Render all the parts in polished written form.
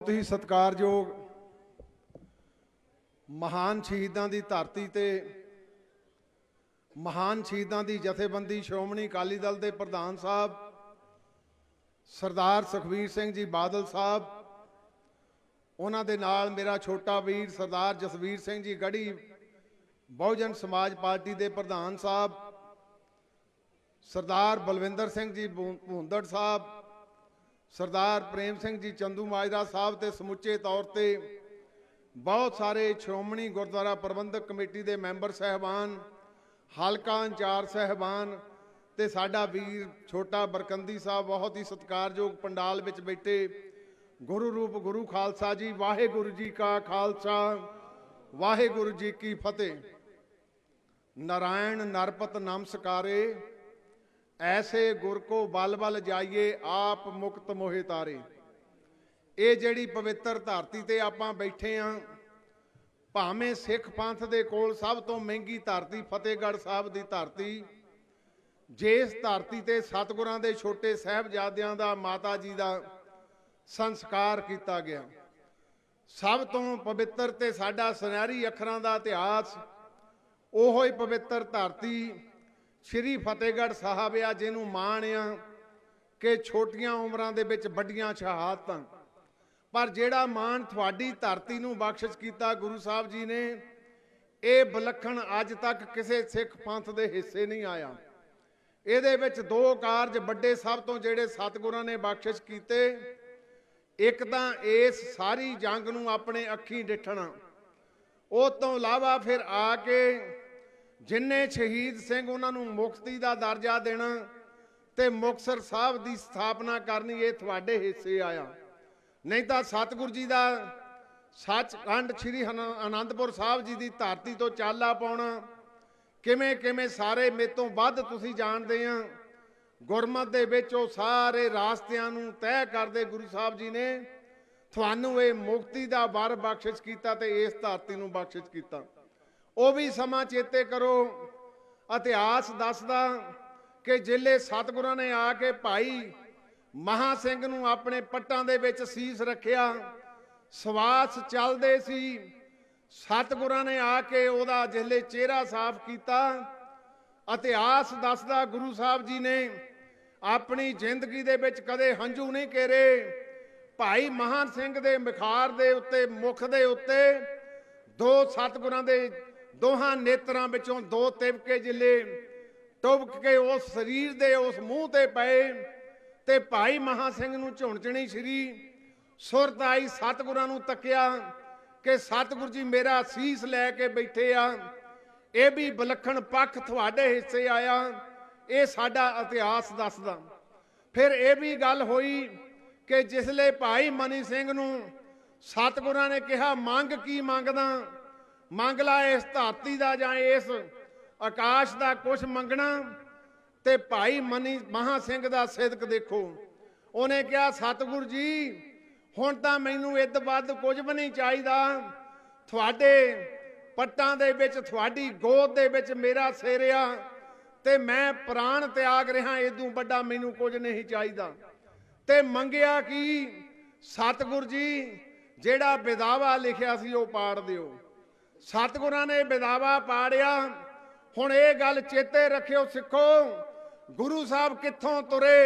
बहुत ही सत्कारयोग महान शहीदां दी धरती ते महान शहीदां दी जथेबंदी श्रोमणी अकाली दल के प्रधान साहब सरदार सुखबीर सिंह जी बादल साहब, उन्हां दे नाल मेरा छोटा वीर सरदार जसवीर सिंह जी गढ़ी बहुजन समाज पार्टी के प्रधान साहब, सरदार बलविंदर सिंह जी भूंदड़ साहब, सरदार प्रेम सिंह जी चंदू माजरा साहब ते समुचे तौर पर बहुत सारे श्रोमणी गुरुद्वारा प्रबंधक कमेटी के मैंबर साहबान, हलका इंचार्ज साहबान ते साडा वीर छोटा बरकंदी साहब, बहुत ही सत्कारयोग पंडाल विच बैठे गुरु रूप गुरु खालसा जी। वाहेगुरु जी का खालसा, वाहेगुरु जी की फतेह। नारायण नरपत नमस्कारे, ऐसे गुर को बल बल जाइए आप मुक्त मोहे तारे। ये जिहड़ी पवित्र धरती ते आपां बैठे हाँ, भावें सिख पंथ दे कोल सब तो महंगी धरती फतेहगढ़ साहब की धरती, जिस धरती ते सतगुरां दे छोटे साहिबजादियां दा माता जी का संस्कार किया गया, सब तो पवित्र ते साडा सुनहरी अखरां दा इतिहास ओहो ही पवित्र धरती श्री फतेहगढ़ साहब आ, जिन्हों माण आ कि छोटियां उमरां दे विच वड्डियां शहादतां, पर जिहड़ा मान तुहाडी धरती नूं बख्शिश कीता गुरु साहब जी ने, ये विलखण अज तक किसी सिख पंथ दे हिस्से नहीं आया। इहदे विच दो कारज वड्डे सब तो जिहड़े सतगुरां ने बख्शिश कीते, एक तां इस सारी जंग नूं अपने अखीं डिठणा, उस तों इलावा फिर आके जिन्ने शहीद सिंह उन्हां नूं मुक्ति दा दर्जा देना ते मुक्तसर साहब की स्थापना करनी, ये तुहाडे हिस्से आया। नहीं तो सतगुरु जी का सचखंड श्री आनंदपुर साहब जी की धरती तो चाला पाउणा किवें किवें सारे मेरे तो वध तुसीं जाणदे आ। गुरमत दे विच ओह सारे रास्तियां नूं तय करदे गुरु साहब जी ने तुहानूं ये मुक्ति का वर बख्शिश कीता ते इस धरती नूं बख्शिश कीता। ਉਹ भी समा चेते करो, इतिहास दसदा कि जिले सतगुरां ने आके भाई महा सिंह नूं अपने पट्टां दे विच सीस रखिया, सवास चलदे सी, सतगुरां ने आके ओहदा जिले चेहरा साफ किया। इतिहास दसदा गुरु साहब जी ने अपनी जिंदगी दे विच कदे हंझू नहीं घेरे। भाई महान सिंह दे मुखार दे उत्ते मुख दे उत्ते दो सतगुरां दे दोहां नेत्रां विचों दो तिवके जिले टुबक के उस शरीर दे उस मूँह ते पए ते भाई महा सिंह नूं झुणझणी श्री सुरत आई, सतगुरां नूं तकिया कि सतगुरु जी मेरा सीस लैके बैठे आ। ये भी विलखण पक्ष तुहाडे हिस्से आया, ये साडा इतिहास दसदा। फिर ये भी गल होई कि जिसले भाई मनी सिंह नूं सतगुरां ने कहा मंग की मंगदा, मंग ला इस धरती का जां इस आकाश का कुछ मंगना। ते भाई मनी महा सिंह का सिदक देखो, उन्हें कहा सतगुरु जी हुण तां मैनूं इद वध कुछ भी नहीं चाहिदा, तुहाडे पट्टां दे विच तुहाडी गोद दे विच मेरा सिर आ ते मैं प्राण त्याग रहा, इदों वड्डा मैनूं कुछ नहीं चाहिदा। ते मंगिया की सतगुरु जी जिहड़ा विदावा लिखिया सी ओह पाड़ दिओ। सतगुरां ने विदावा पाड़िया। हुण ये गल चेते रखियो सिखो, गुरु साहब कित्थों तुरे,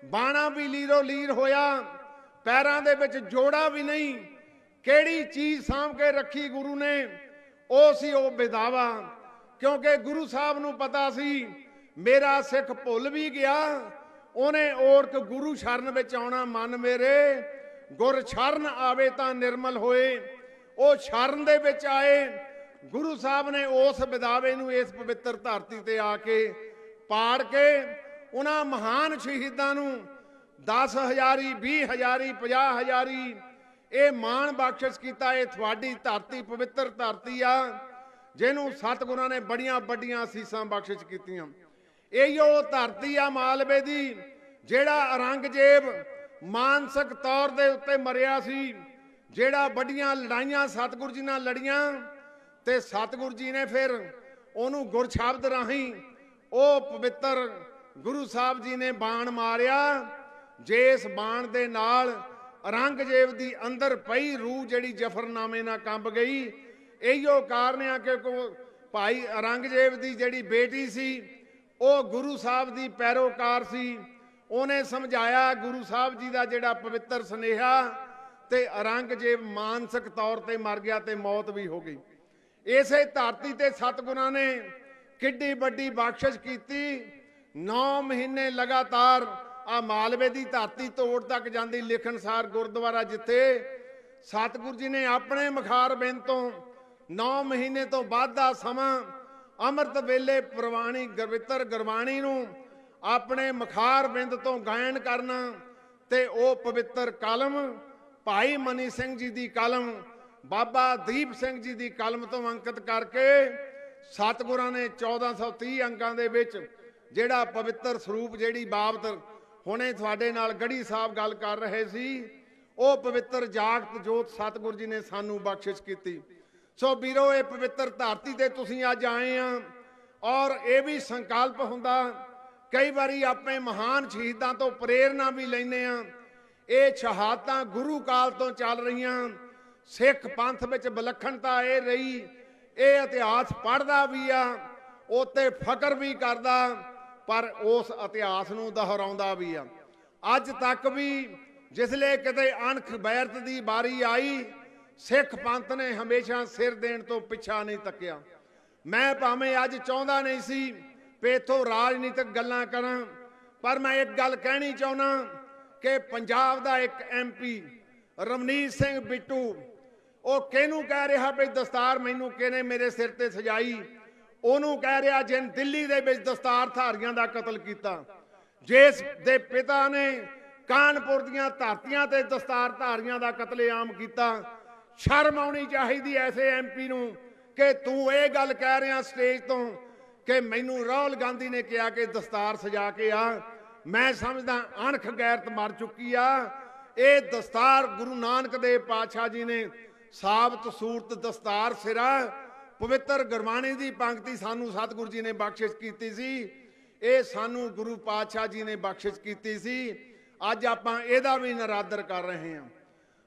बाणा भी लीरो लीर होया, पैरां दे विच जोड़ा भी नहीं, किहड़ी चीज़ सांभ के रखी गुरु ने, ओह सी ओह विदावा। क्योंकि गुरु साहब नूं पता सी मेरा सिख भुल भी गया, उन्हें ओरक गुरु शरण विच आउणा। मन मेरे गुर शरण आवे तां निर्मल होए, ਉਹ ਸ਼ਰਨ ਦੇ ਵਿੱਚ ਆਏ। गुरु साहब ने उस विदावे नूं इस पवित्र धरती ते आके पाड़ के उन्हां महान शहीदां नूं 10 हज़ारी 20 हज़ारी 50 हज़ारी ये मान बख्शिश किया। ये तुहाडी धरती पवित्र धरती आ, जिन्हों सतगुरां ने बड़ियां बड़ियां असीसां बख्शिश कीतियां। यही वो धरती आ मालवे दी, जिहड़ा औरंगजेब मानसिक तौर दे उत्ते मरिया सी, जिहड़ा बड़ियां लड़ाइयां सतगुरु जी नाल लड़ियां ते सतगुरु जी ने फिर उन्होंने गुरशब्द राही वो पवित्र गुरु साहब जी ने बाण मारिया, जिस बाण दे नाल औरंगजेब दी अंदर पई रूह जिहड़ी जफरनामे नाल कंब गई। इहो कारण आ कि भाई औरंगजेब दी जिहड़ी बेटी सी वो गुरु साहब दी पैरोकार सी। उन्हें समझाया गुरु साहब जी का जिहड़ा पवित्र सुनेहा, ते औरंगजेब मानसिक तौर पर मर गया ते मौत भी हो गई। इसे धरती ते सतगुरां ने किड्डी वड्डी बख्शिश की। 9 महीने लगातार आ मालवे की धरती तोड़ तक जाती लिखनसार गुरुद्वारा, जिथे सतगुरु जी ने अपने मुखार बिंद तो 9 महीने तो बाद का समा अमृत वेले प्रवाणी पवित्र गुरबाणी नूं अपने मुखार बिंद तो गायन करना, ते ओ पवित्र कलम भाई मनी सिंह जी की कलम, बाबा दीप सिंह जी की कलम तो अंकित करके सतगुरां ने 1430 अंकां दे विच जिहड़ा पवित्र स्वरूप जिहड़ी बाबत हुणे तुहाडे नाल गढ़ी साहब गल कर रहे सी, वो पवित्र जागत जोत सतगुरु जी ने सानू बख्शिश की। सो वीरो ये पवित्र धरती ते तुसीं अज आए हैं, और ये भी संकल्प हुंदा कई बारी अपने महान शहीदां तो प्रेरणा भी लैंदे आ। ये शहादतां गुरु काल तो चल रही, सिख पंथ विच विलखणता ये रही, ये इतिहास पढ़दा भी आ, उत्ते फकर भी करदा, पर उस इतिहास नूं दोहराउंदा भी आ। अज तक भी जिसले किते अणख बैरत की बारी आई, सिख पंथ ने हमेशा सिर देण तो पिछा नहीं तकिया। मैं भावें अज चाहुंदा नहीं सी भी इत्थों राजनीतिक गल्लां करां, पर मैं एक गल कहनी चाहुंदा कि पंजाब का एक MP रवनीत सिंह बिट्टू, वो किहनूं कह रहा भी दस्तार मैनूं किहने मेरे सिर ते सजाई, उहनूं कह रहा जिन दिल्ली दे विच दस्तारधारियां दा कतल कीता, जिस दे पिता ने कानपुर दीआं धरतियां ते दस्तारधारियां दा कतलेआम कीता। शर्म आउणी चाहीदी ऐसे MP नूं कि तूं ये गल कह रहा स्टेज तो कि मैनूं राहुल गांधी ने कहा कि दस्तार सजा के आ। मैं समझदा अणख गैरत मर चुकी आ। ये दस्तार गुरु नानक देव पातशाह जी ने साबत सूरत दस्तार सिरा पवित्र गुरबाणी की पंक्ति सानू सतगुरु जी ने बख्शिश की सी, ये सानू गुरु पातशाह जी ने बख्शिश की सी। अज आपां इहदा भी निरादर कर रहे हैं।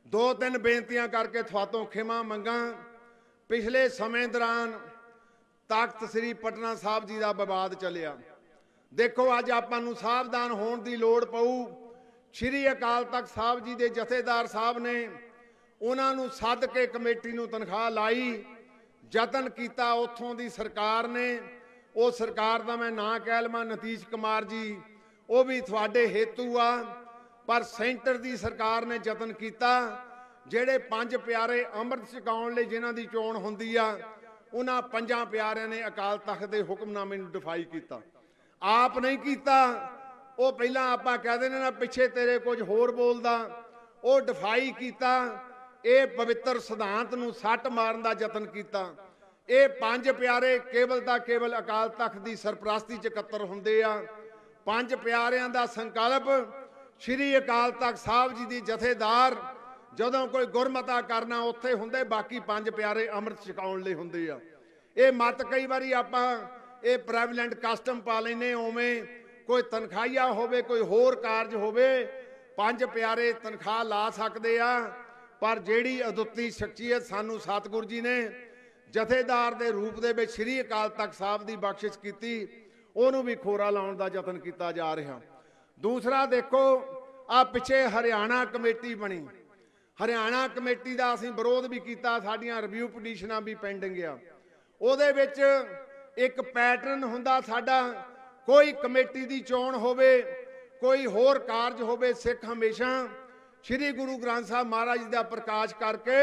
2-3 बेनतियां करके तुहातों खिमा मंगा। पिछले समय दौरान तख्त श्री पटना साहब जी का विवाद चलिया। देखो अज आपां नूं सावधान होने की लोड़ पऊ। श्री अकाल तख्त साहब जी के जथेदार साहब ने उन्होंने सद के कमेटी नूं तनख्वाह लाई, जतन किया उत्थों की सरकार ने, वो सरकार का मैं ना कह लवां नीतीश कुमार जी, वो भी थोड़े हेतु आ, पर सेंटर की सरकार ने जतन किया ਜਿਹੜੇ 5 प्यारे अमृत छकाउण लई जिन्हां दी चोण हुंदी आ, उन्हां 5 प्यारिਆਂ ने अकाल तख्त के हुक्मनामे नूं डिफाई किया। आप नहीं किया, वो पहला आपां कह देने ना पिछे तेरे कुछ होर बोलदा, वो डिफाई किया। ये पवित्र सिद्धांत नूं सੱਟ मारन दा जतन किया। ये 5 प्यारे केवल दा केवल अकाल तख्त की सरपरस्ती च इकट्ठे हुंदे आ। 5 प्यारिਆਂ दा संकल्प श्री अकाल तख्त साहब जी दी जथेदार जदों कोई गुरमता करना उत्थे हुंदे, बाकी 5 प्यारे अमृत छकाउण लई हुंदे आ। ये मत कई बारी आपां ये प्रेवलेंट कस्टम पा लैने, उवें कोई तनखाहिया होवे कोई होर कारज होवे 5 प्यारे तनख्वाह ला सकदे आ, पर जिहड़ी अदुੱਤੀ शख्सियत सानू सतगुरु जी ने जथेदार के रूप दे विच श्री अकाल तख्त साहब की बख्शिश की, उहनूं भी खोरा लाउण दा यतन किया जा रहा। दूसरा देखो आ पिछे हरियाणा कमेटी बनी, हरियाणा कमेटी का असीं विरोध भी किया, साडियां रिव्यू पटीशनां भी पेंडिंग आ। उहदे विच एक पैटर्न हुंदा साडा, कोई कमेटी की चोण होवे कोई होर कारज होवे, सिख हमेशा श्री गुरु ग्रंथ साहब महाराज जी का प्रकाश करके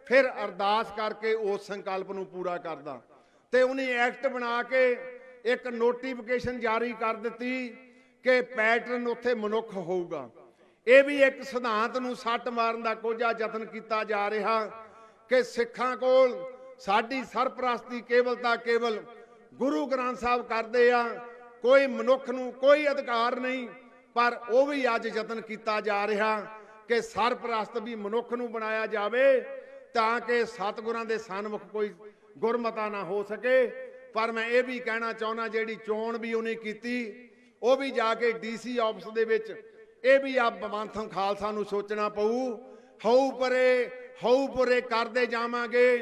फिर अरदास करके उस संकल्प नूं पूरा करदा, ते उन्हें एक्ट बना के एक नोटिफिकेशन जारी कर दी कि पैटर्न उत्थे मनुख होऊगा। ये भी एक सिद्धांत नूं सੱਟ मारन दा कोझा यतन किया जा रहा कि सिखां कोल साडी सरपरस्ती केवल ता केवल गुरु ग्रंथ साहब करदे आ, कोई मनुख नूं कोई अधिकार नहीं, पर वो भी अज यतन किया जा रहा कि सरपरस्त भी मनुख नूं बनाया जाए ताकि सतगुरां दे सन्मुख कोई गुरमता ना हो सके। पर मैं ये भी कहना चाहना जिहड़ी चोण भी उन्हें की, वो भी जाके DC ऑफिस दे विच ਇਹ ਵੀ ਆ ਪੰਥ ਖਾਲਸਾ ਨੂੰ ਸੋਚਣਾ ਪਊ। ਹਉ ਪਰੇ ਹਉ ਪੁਰੇ ਕਰਦੇ ਜਾਵਾਂਗੇ,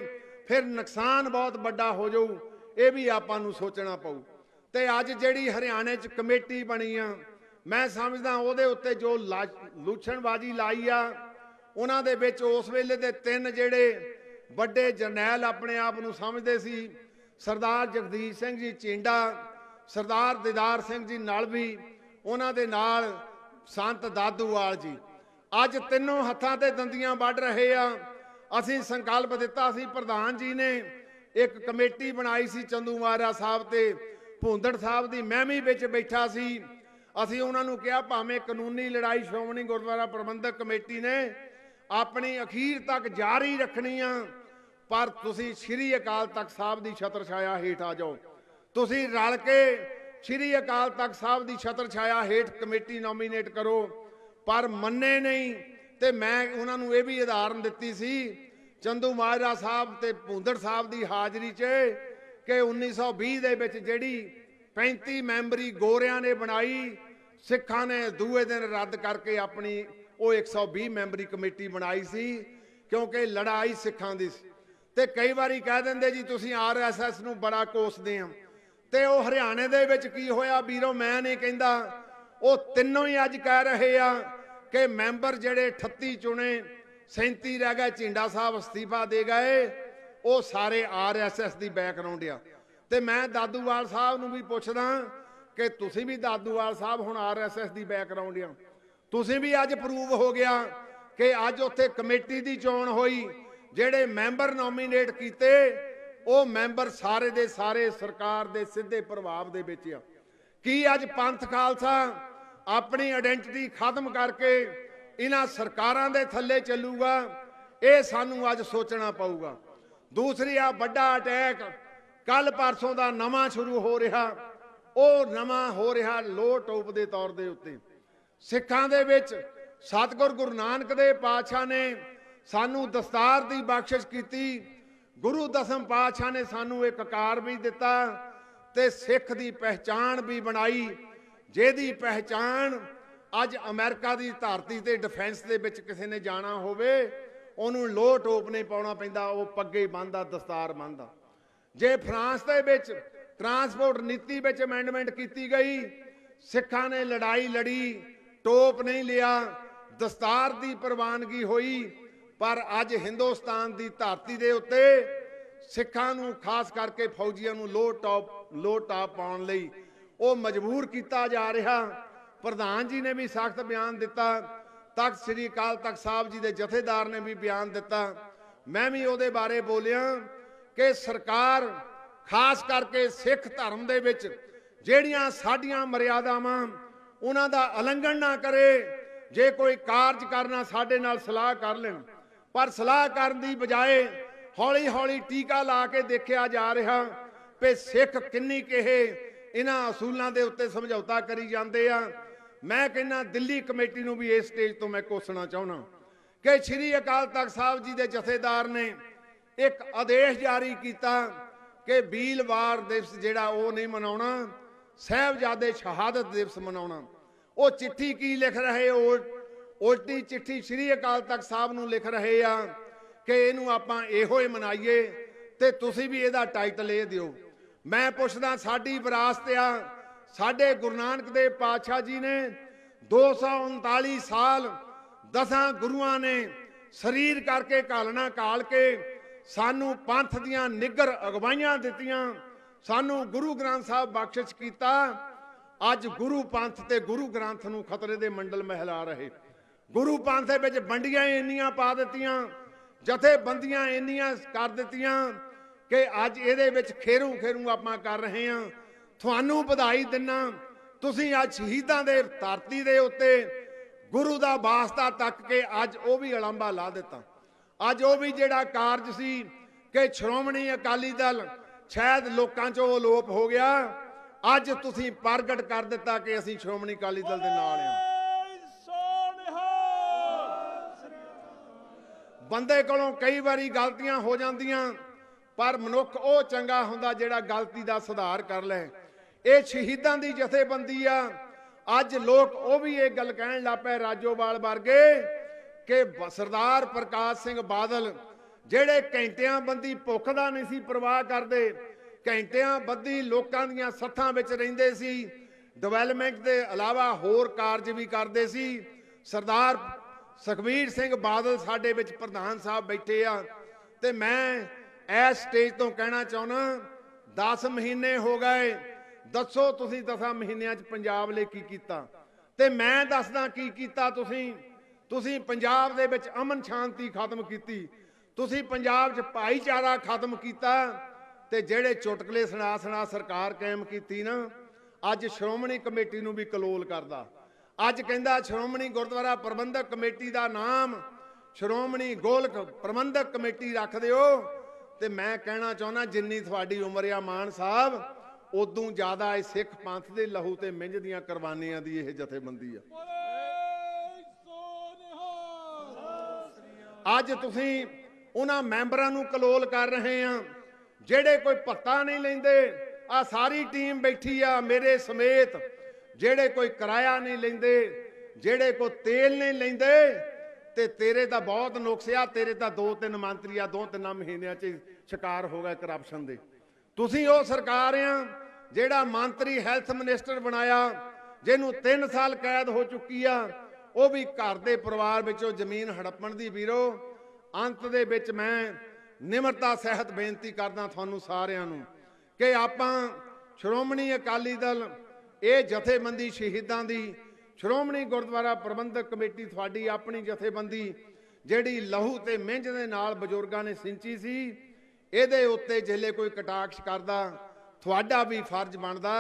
ਫਿਰ ਨੁਕਸਾਨ ਬਹੁਤ ਵੱਡਾ ਹੋ ਜਾਊ। ਇਹ ਵੀ ਆਪਾਂ ਨੂੰ ਸੋਚਣਾ ਪਊ। ਤੇ ਅੱਜ ਜਿਹੜੀ ਹਰਿਆਣੇ 'ਚ ਕਮੇਟੀ ਬਣੀ ਆ, ਮੈਂ ਸਮਝਦਾ ਉਹਦੇ ਉੱਤੇ ਜੋ ਲੂਛਣਬਾਜ਼ੀ ਲਾਈ ਆ, ਉਹਨਾਂ ਦੇ ਵਿੱਚ ਉਸ ਵੇਲੇ ਦੇ 3 ਜਿਹੜੇ ਵੱਡੇ ਜਰਨੈਲ ਆਪਣੇ ਆਪ ਨੂੰ ਸਮਝਦੇ ਸੀ, ਸਰਦਾਰ ਜਗਦੀਸ਼ ਸਿੰਘ ਜੀ ਚਿੰਡਾ, ਸਰਦਾਰ ਦੀਦਾਰ ਸਿੰਘ ਜੀ ਨਲਵੀ, ਉਹਨਾਂ ਦੇ ਨਾਲ ਸੰਤ ਦਾਦੂਵਾਲ ਜੀ, ਅੱਜ ਤਿੰਨੋਂ ਹੱਥਾਂ ਤੇ ਦੰਦੀਆਂ ਵੱਢ ਰਹੇ ਆ। ਅਸੀਂ ਸੰਕਲਪ ਦਿੱਤਾ ਸੀ, ਪ੍ਰਧਾਨ ਜੀ ਨੇ ਇੱਕ ਕਮੇਟੀ ਬਣਾਈ ਸੀ ਚੰਦੂ ਮਾਜਰਾ ਸਾਹਿਬ ਤੇ ਭੁੰਦੜ ਸਾਹਿਬ ਦੀ, ਮੈਂ ਵੀ ਵਿੱਚ ਬੈਠਾ ਸੀ। ਅਸੀਂ ਉਹਨਾਂ ਨੂੰ ਕਿਹਾ ਭਾਵੇਂ ਕਾਨੂੰਨੀ ਲੜਾਈ ਸ਼੍ਰੋਮਣੀ ਗੁਰਦੁਆਰਾ ਪ੍ਰਬੰਧਕ ਕਮੇਟੀ ਨੇ ਆਪਣੀ ਅਖੀਰ ਤੱਕ ਜਾਰੀ ਰੱਖਣੀ ਆ, ਪਰ ਤੁਸੀਂ ਸ੍ਰੀ ਅਕਾਲ ਤਖਤ ਸਾਹਿਬ ਦੀ ਛਤਰ ਛਾਇਆ ਹੇਠ ਆ ਜਾਓ। ਤੁਸੀਂ ਰਲ ਕੇ ਸ੍ਰੀ ਅਕਾਲ ਤਖਤ ਸਾਹਿਬ ਦੀ ਛਤਰ ਛਾਇਆ ਹੇਠ ਕਮੇਟੀ ਨੋਮੀਨੇਟ ਕਰੋ, ਪਰ ਮੰਨੇ ਨਹੀਂ। ਤੇ ਮੈਂ ਉਹਨਾਂ ਨੂੰ ਇਹ ਵੀ ਉਦਾਹਰਨ ਦਿੱਤੀ ਸੀ ਚੰਦੂ ਮਾਜਰਾ ਸਾਹਿਬ ਤੇ ਭੁੰਦੜ ਸਾਹਿਬ ਦੀ ਹਾਜ਼ਰੀ 'ਚ ਕਿ 1920 ਦੇ ਵਿੱਚ ਜਿਹੜੀ 35 ਮੈਂਬਰੀ ਗੋਰਿਆਂ ਨੇ ਬਣਾਈ, ਸਿੱਖਾਂ ਨੇ ਦੂਏ ਦਿਨ ਰੱਦ ਕਰਕੇ ਆਪਣੀ ਉਹ 120 ਮੈਂਬਰੀ ਕਮੇਟੀ ਬਣਾਈ ਸੀ, ਕਿਉਂਕਿ ਲੜਾਈ ਸਿੱਖਾਂ ਦੀ ਸੀ। ਤੇ ਕਈ ਵਾਰੀ ਕਹਿ ਦਿੰਦੇ ਜੀ ਤੁਸੀਂ RSS ਨੂੰ ਬੜਾ ਕੋਸਦੇ ਆ, ਤੇ ਉਹ ਹਰਿਆਣੇ ਦੇ ਵਿੱਚ ਕੀ ਹੋਇਆ ਵੀਰੋ, ਮੈਂ ਨਹੀਂ ਕਹਿੰਦਾ, ਉਹ ਤਿੰਨੋਂ ਹੀ ਅੱਜ ਕਹਿ ਰਹੇ ਆ ਕਿ ਮੈਂਬਰ ਜਿਹੜੇ 38 ਚੁਣੇ 37 ਰਹਿ ਗਏ, ਝਿੰਡਾ ਸਾਹਿਬ ਅਸਤੀਫਾ ਦੇ ਗਏ, ਉਹ ਸਾਰੇ RSS ਦੀ ਬੈਕਗ੍ਰਾਉਂਡ ਆ। ਤੇ ਮੈਂ ਦਾਦੂਵਾਲ ਸਾਹਿਬ ਨੂੰ ਵੀ ਪੁੱਛਦਾ ਕਿ ਤੁਸੀਂ ਵੀ ਦਾਦੂਵਾਲ ਸਾਹਿਬ ਹੁਣ RSS ਦੀ ਬੈਕਗ੍ਰਾਉਂਡ ਆ, ਤੁਸੀਂ ਵੀ ਅੱਜ ਪ੍ਰੂਵ ਹੋ ਗਿਆ ਕਿ ਅੱਜ ਉੱਥੇ ਕਮੇਟੀ ਦੀ ਚੋਣ ਹੋਈ, ਜਿਹੜੇ ਮੈਂਬਰ ਨੋਮੀਨੇਟ ਕੀਤੇ ਉਹ ਮੈਂਬਰ ਸਾਰੇ ਦੇ ਸਾਰੇ ਸਰਕਾਰ ਦੇ ਸਿੱਧੇ ਪ੍ਰਭਾਵ ਦੇ ਵਿੱਚ ਆ। ਕੀ ਅੱਜ ਪੰਥ ਖਾਲਸਾ ਆਪਣੀ ਆਇਡੈਂਟੀਟੀ ਖਤਮ ਕਰਕੇ ਇਹਨਾਂ ਸਰਕਾਰਾਂ ਦੇ ਥੱਲੇ ਚੱਲੂਗਾ? ਇਹ ਸਾਨੂੰ ਅੱਜ ਸੋਚਣਾ ਪਊਗਾ। ਦੂਸਰੀ ਆ ਵੱਡਾ ਅਟੈਕ ਕੱਲ ਪਰਸੋਂ ਦਾ ਨਵਾਂ ਸ਼ੁਰੂ ਹੋ ਰਿਹਾ, ਉਹ ਨਵਾਂ ਹੋ ਰਿਹਾ ਲੋਹ ਟੋਪ ਦੇ ਤੌਰ ਦੇ ਉੱਤੇ। ਸਿੱਖਾਂ ਦੇ ਵਿੱਚ ਸਤਿਗੁਰ ਗੁਰੂ ਨਾਨਕ ਦੇਵ ਪਾਤਸ਼ਾਹ ਨੇ ਸਾਨੂੰ ਦਸਤਾਰ ਦੀ ਬਖਸ਼ਿਸ਼ ਕੀਤੀ, ਗੁਰੂ ਦਸਮ ਪਾਤਸ਼ਾਹ ਨੇ ਸਾਨੂੰ ਇੱਕ ਕਾਰ ਵੀ ਦਿੱਤਾ ਤੇ ਸਿੱਖ ਦੀ ਪਹਿਚਾਣ ਵੀ ਬਣਾਈ, ਜਿਹਦੀ ਪਹਿਚਾਣ ਅੱਜ ਅਮਰੀਕਾ ਦੀ ਧਰਤੀ ਤੇ ਡਿਫੈਂਸ ਦੇ ਵਿੱਚ ਕਿਸੇ ਨੇ ਜਾਣਾ ਹੋਵੇ ਉਹਨੂੰ ਲੋਹ ਟੋਪ ਨਹੀਂ ਪਾਉਣਾ ਪੈਂਦਾ, ਉਹ ਪੱਗੇ ਬੰਨ੍ਹਦਾ, ਦਸਤਾਰ ਬੰਨ੍ਹਦਾ। ਜੇ ਫਰਾਂਸ ਦੇ ਵਿੱਚ ਟਰਾਂਸਪੋਰਟ ਨੀਤੀ ਵਿੱਚ ਅਮੈਂਡਮੈਂਟ ਕੀਤੀ ਗਈ, ਸਿੱਖਾਂ ਨੇ ਲੜਾਈ ਲੜੀ, ਟੋਪ ਨਹੀਂ ਲਿਆ, ਦਸਤਾਰ ਦੀ ਪ੍ਰਵਾਨਗੀ ਹੋਈ, ਪਰ ਅੱਜ ਹਿੰਦੁਸਤਾਨ ਦੀ ਧਰਤੀ ਦੇ ਉੱਤੇ ਸਿੱਖਾਂ ਨੂੰ ਖਾਸ ਕਰਕੇ ਫੌਜੀਆਂ ਨੂੰ ਲੋਹ ਟਾਪ ਪਾਉਣ ਲਈ ਉਹ ਮਜਬੂਰ ਕੀਤਾ ਜਾ ਰਿਹਾ। ਪ੍ਰਧਾਨ ਜੀ ਨੇ ਵੀ ਸਖਤ ਬਿਆਨ ਦਿੱਤਾ, ਤਖਤ ਸ੍ਰੀ ਅਕਾਲ ਤਖਤ ਸਾਹਿਬ ਜੀ ਦੇ ਜਥੇਦਾਰ ਨੇ ਵੀ ਬਿਆਨ ਦਿੱਤਾ, ਮੈਂ ਵੀ ਉਹਦੇ ਬਾਰੇ ਬੋਲਿਆ ਕਿ ਸਰਕਾਰ ਖਾਸ ਕਰਕੇ ਸਿੱਖ ਧਰਮ ਦੇ ਵਿੱਚ ਜਿਹੜੀਆਂ ਸਾਡੀਆਂ ਮਰਿਆਦਾਵਾਂ ਉਹਨਾਂ ਦਾ ਉਲੰਘਣ ਨਾ ਕਰੇ। ਜੇ ਕੋਈ ਕਾਰਜ ਕਰਨਾ ਸਾਡੇ ਨਾਲ ਸਲਾਹ ਕਰ ਲੈਣ, ਪਰ ਸਲਾਹ ਕਰਨ ਦੀ ਬਜਾਏ ਹੌਲੀ ਹੌਲੀ ਟੀਕਾ ਲਾ ਕੇ ਦੇਖਿਆ ਜਾ ਰਿਹਾ ਕਿ ਸਿੱਖ ਕਿੰਨੀ ਕਿਹੇ ਇਹਨਾਂ ਅਸੂਲਾਂ ਦੇ ਉੱਤੇ ਸਮਝੌਤਾ ਕਰੀ ਜਾਂਦੇ ਆ। ਮੈਂ ਕਹਿੰਦਾ ਦਿੱਲੀ ਕਮੇਟੀ ਨੂੰ ਵੀ ਇਸ ਸਟੇਜ ਤੋਂ ਮੈਂ ਕੋਸਣਾ ਚਾਹੁੰਦਾ ਕਿ ਸ੍ਰੀ ਅਕਾਲ ਤਖਤ ਸਾਹਿਬ ਜੀ ਦੇ ਜਥੇਦਾਰ ਨੇ ਇੱਕ ਆਦੇਸ਼ ਜਾਰੀ ਕੀਤਾ ਕਿ ਵੀਰਵਾਰ ਦਿਵਸ ਜਿਹੜਾ ਉਹ ਨਹੀਂ ਮਨਾਉਣਾ, ਸਾਹਿਬਜ਼ਾਦੇ ਸ਼ਹਾਦਤ ਦਿਵਸ ਮਨਾਉਣਾ। ਉਹ ਚਿੱਠੀ ਕੀ ਲਿਖ ਰਹੇ, ਉਲਟੀ ਚਿੱਠੀ ਸ੍ਰੀ ਅਕਾਲ ਤਖਤ ਸਾਹਿਬ ਨੂੰ ਲਿਖ ਰਹੇ ਆ ਕਿ ਇਹਨੂੰ ਆਪਾਂ ਇਹੋ ਹੀ ਮਨਾਈਏ ਤੇ ਤੁਸੀਂ ਵੀ ਇਹਦਾ ਟਾਈਟਲ ਇਹ ਦਿਓ। ਮੈਂ ਪੁੱਛਦਾ, ਸਾਡੀ ਵਿਰਾਸਤ ਆ, ਸਾਡੇ ਗੁਰੂ ਨਾਨਕ ਦੇਵ ਪਾਤਸ਼ਾਹ ਜੀ ਨੇ 239 ਸਾਲ 10 ਗੁਰੂਆਂ ਨੇ ਸਰੀਰ ਕਰਕੇ ਘਾਲਣਾ ਘਾਲ ਕੇ ਸਾਨੂੰ ਪੰਥ ਦੀਆਂ ਨਿੱਗਰ ਅਗਵਾਈਆਂ ਦਿੱਤੀਆਂ, ਸਾਨੂੰ ਗੁਰੂ ਗ੍ਰੰਥ ਸਾਹਿਬ ਬਖਸ਼ਿਸ਼ ਕੀਤਾ। ਅੱਜ ਗੁਰੂ ਪੰਥ ਤੇ ਗੁਰੂ ਗ੍ਰੰਥ ਨੂੰ ਖਤਰੇ ਦੇ ਮੰਡਲ ਮਹਿਲਾ ਰਹੇ। ਗੁਰੂ ਪੰਥ ਦੇ ਵਿੱਚ ਵੰਡੀਆਂ ਇੰਨੀਆਂ ਪਾ ਦਿੱਤੀਆਂ, ਜਥੇਬੰਦੀਆਂ ਇੰਨੀਆਂ ਕਰ ਦਿੱਤੀਆਂ ਕਿ ਅੱਜ ਇਹਦੇ ਵਿੱਚ ਖੇਰੂ ਆਪਾਂ ਕਰ ਰਹੇ ਹਾਂ। ਤੁਹਾਨੂੰ ਵਧਾਈ ਦਿੰਨਾ, ਤੁਸੀਂ ਅੱਜ ਸ਼ਹੀਦਾਂ ਦੇ ਧਰਤੀ ਦੇ ਉੱਤੇ ਗੁਰੂ ਦਾ ਵਾਸਤਾ ਤੱਕ ਕੇ ਅੱਜ ਉਹ ਵੀ ਅਲੰਬਾ ਲਾ ਦਿੱਤਾ। ਅੱਜ ਉਹ ਵੀ ਜਿਹੜਾ ਕਾਰਜ ਸੀ ਕਿ ਸ਼੍ਰੋਮਣੀ ਅਕਾਲੀ ਦਲ ਸ਼ਾਇਦ ਲੋਕਾਂ ਚੋਂ ਅਲੋਪ ਹੋ ਗਿਆ, ਅੱਜ ਤੁਸੀਂ ਪ੍ਰਗਟ ਕਰ ਦਿੱਤਾ ਕਿ ਅਸੀਂ ਸ਼੍ਰੋਮਣੀ ਅਕਾਲੀ ਦਲ ਦੇ ਨਾਲ ਹਾਂ। ਬੰਦੇ ਕੋਲੋਂ ਕਈ ਵਾਰੀ ਗਲਤੀਆਂ ਹੋ ਜਾਂਦੀਆਂ, ਪਰ ਮਨੁੱਖ ਉਹ ਚੰਗਾ ਹੁੰਦਾ ਜਿਹੜਾ ਗਲਤੀ ਦਾ ਸੁਧਾਰ ਕਰ ਲੈ। ਇਹ ਸ਼ਹੀਦਾਂ ਦੀ ਜਥੇਬੰਦੀ ਆ, ਅੱਜ ਲੋਕ ਉਹ ਵੀ ਇਹ ਗੱਲ ਕਹਿਣ ਲੱਗ ਪਏ ਰਾਜੋਵਾਲ ਵਰਗੇ ਕਿ ਸਰਦਾਰ ਪ੍ਰਕਾਸ਼ ਸਿੰਘ ਬਾਦਲ ਜਿਹੜੇ ਘੰਟਿਆਂ ਬੰਦੀ ਭੁੱਖ ਦਾ ਨਹੀਂ ਸੀ ਪਰਵਾਹ ਕਰਦੇ, ਘੰਟਿਆਂ ਬੱਧੀ ਲੋਕਾਂ ਦੀਆਂ ਸੱਥਾਂ ਵਿੱਚ ਰਹਿੰਦੇ ਸੀ, ਡਿਵੈਲਪਮੈਂਟ ਦੇ ਇਲਾਵਾ ਹੋਰ ਕਾਰਜ ਵੀ ਕਰਦੇ ਸੀ। ਸਰਦਾਰ ਸੁਖਬੀਰ ਸਿੰਘ ਬਾਦਲ ਸਾਡੇ ਵਿੱਚ ਪ੍ਰਧਾਨ ਸਾਹਿਬ ਬੈਠੇ ਆ ਤੇ ਮੈਂ ਇਸ ਸਟੇਜ ਤੋਂ ਕਹਿਣਾ ਚਾਹੁੰਦਾ 10 ਮਹੀਨੇ ਹੋ ਗਏ, ਦੱਸੋ ਤੁਸੀਂ 10 ਮਹੀਨਿਆਂ 'ਚ ਪੰਜਾਬ ਲਈ ਕੀ ਕੀਤਾ? ਤੇ ਮੈਂ ਦੱਸਦਾ ਕੀ ਕੀਤਾ। ਤੁਸੀਂ ਪੰਜਾਬ ਦੇ ਵਿੱਚ ਅਮਨ ਸ਼ਾਂਤੀ ਖਤਮ ਕੀਤੀ, ਤੁਸੀਂ ਪੰਜਾਬ 'ਚ ਭਾਈਚਾਰਾ ਖਤਮ ਕੀਤਾ ਤੇ ਜਿਹੜੇ ਚੁਟਕਲੇ ਸੁਣਾ ਸਰਕਾਰ ਕਾਇਮ ਕੀਤੀ ਨਾ, ਅੱਜ ਸ਼੍ਰੋਮਣੀ ਕਮੇਟੀ ਨੂੰ ਵੀ ਕਲੋਲ ਕਰਦਾ। ਅੱਜ ਕਹਿੰਦਾ ਸ਼੍ਰੋਮਣੀ ਗੁਰਦੁਆਰਾ ਪ੍ਰਬੰਧਕ ਕਮੇਟੀ ਦਾ ਨਾਮ ਸ਼੍ਰੋਮਣੀ ਗੋਲਕ ਪ੍ਰਬੰਧਕ ਕਮੇਟੀ ਰੱਖ ਦਿਓ। ਤੇ ਮੈਂ ਕਹਿਣਾ ਚਾਹੁੰਦਾ ਜਿੰਨੀ ਤੁਹਾਡੀ ਉਮਰ ਆ ਮਾਨ ਸਾਹਿਬ, ਉਦੋਂ ਜ਼ਿਆਦਾ ਇਹ ਸਿੱਖ ਪੰਥ ਦੇ ਲਹੂ ਤੇ ਮਿੰਝ ਦੀਆਂ ਕੁਰਬਾਨੀਆਂ ਦੀ ਇਹ ਜਥੇਬੰਦੀ ਆ। ਅੱਜ ਤੁਸੀਂ ਉਹਨਾਂ ਮੈਂਬਰਾਂ ਨੂੰ ਕਲੋਲ ਕਰ ਰਹੇ ਆ ਜਿਹੜੇ ਕੋਈ ਭੱਤਾ ਨਹੀਂ ਲੈਂਦੇ। ਆ ਸਾਰੀ ਟੀਮ ਬੈਠੀ ਆ ਮੇਰੇ ਸਮੇਤ, ਜਿਹੜੇ ਕੋਈ ਕਿਰਾਇਆ ਨਹੀਂ ਲੈਂਦੇ, ਜਿਹੜੇ ਕੋਈ ਤੇਲ ਨਹੀਂ ਲੈਂਦੇ। ਤੇ ਤੇਰੇ ਤਾਂ ਬਹੁਤ ਨੁਕਸਿਆ, ਤੇਰੇ ਤਾਂ 2-3 ਮੰਤਰੀ ਆ 2-3 ਮਹੀਨਿਆਂ 'ਚ ਸ਼ਿਕਾਰ ਹੋ ਗਏ ਕਰਪਸ਼ਨ ਦੇ। ਤੁਸੀਂ ਉਹ ਸਰਕਾਰ ਆ ਜਿਹੜਾ ਮੰਤਰੀ ਹੈਲਥ ਮਿਨਿਸਟਰ ਬਣਾਇਆ, ਜਿਹਨੂੰ 3 ਸਾਲ ਕੈਦ ਹੋ ਚੁੱਕੀ ਆ, ਉਹ ਵੀ ਘਰ ਦੇ ਪਰਿਵਾਰ ਵਿੱਚੋਂ ਜ਼ਮੀਨ ਹੜੱਪਣ ਦੀ। ਵੀਰੋ ਅੰਤ ਦੇ ਵਿੱਚ ਮੈਂ ਨਿਮਰਤਾ ਸਹਿਤ ਬੇਨਤੀ ਕਰਦਾ ਤੁਹਾਨੂੰ ਸਾਰਿਆਂ ਨੂੰ ਕਿ ਆਪਾਂ ਸ਼੍ਰੋਮਣੀ ਅਕਾਲੀ ਦਲ ਇਹ ਜਥੇਬੰਦੀ ਸ਼ਹੀਦਾਂ ਦੀ, ਸ਼੍ਰੋਮਣੀ ਗੁਰਦੁਆਰਾ ਪ੍ਰਬੰਧਕ ਕਮੇਟੀ ਤੁਹਾਡੀ ਆਪਣੀ ਜਥੇਬੰਦੀ ਜਿਹੜੀ ਲਹੂ ਤੇ ਮਿੰਝ ਦੇ ਨਾਲ ਬਜ਼ੁਰਗਾਂ ਨੇ ਸਿੰਚੀ ਸੀ, ਇਹਦੇ ਉੱਤੇ ਜਿਹੜੇ ਕੋਈ ਕਟਾਕਸ਼ ਕਰਦਾ, ਤੁਹਾਡਾ ਵੀ ਫਰਜ਼ ਬਣਦਾ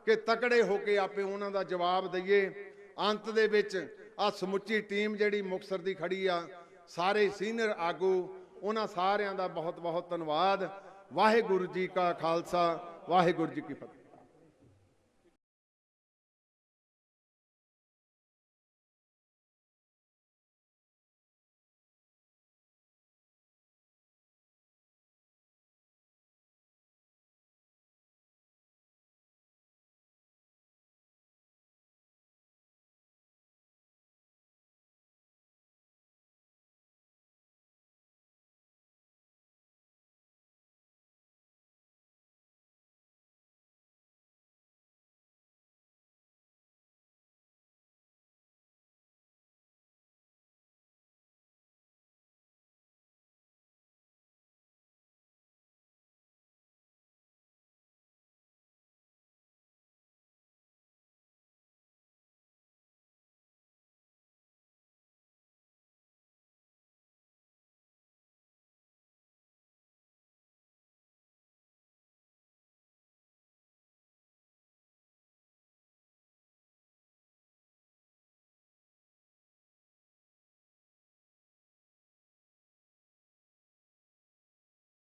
ਕਿ ਤਕੜੇ ਹੋ ਕੇ ਆਪੇ ਉਹਨਾਂ ਦਾ ਜਵਾਬ ਦਈਏ। ਅੰਤ ਦੇ ਵਿੱਚ ਆ ਸਮੁੱਚੀ ਟੀਮ ਜਿਹੜੀ ਮੁਕਤਸਰ ਦੀ ਖੜੀ ਆ, ਸਾਰੇ ਸੀਨੀਅਰ ਆਗੂ, ਉਹਨਾਂ ਸਾਰਿਆਂ ਦਾ ਬਹੁਤ ਬਹੁਤ ਧੰਨਵਾਦ। ਵਾਹਿਗੁਰੂ ਜੀ ਕਾ ਖਾਲਸਾ, ਵਾਹਿਗੁਰੂ ਜੀ ਕੀ ਫਤਿਹ।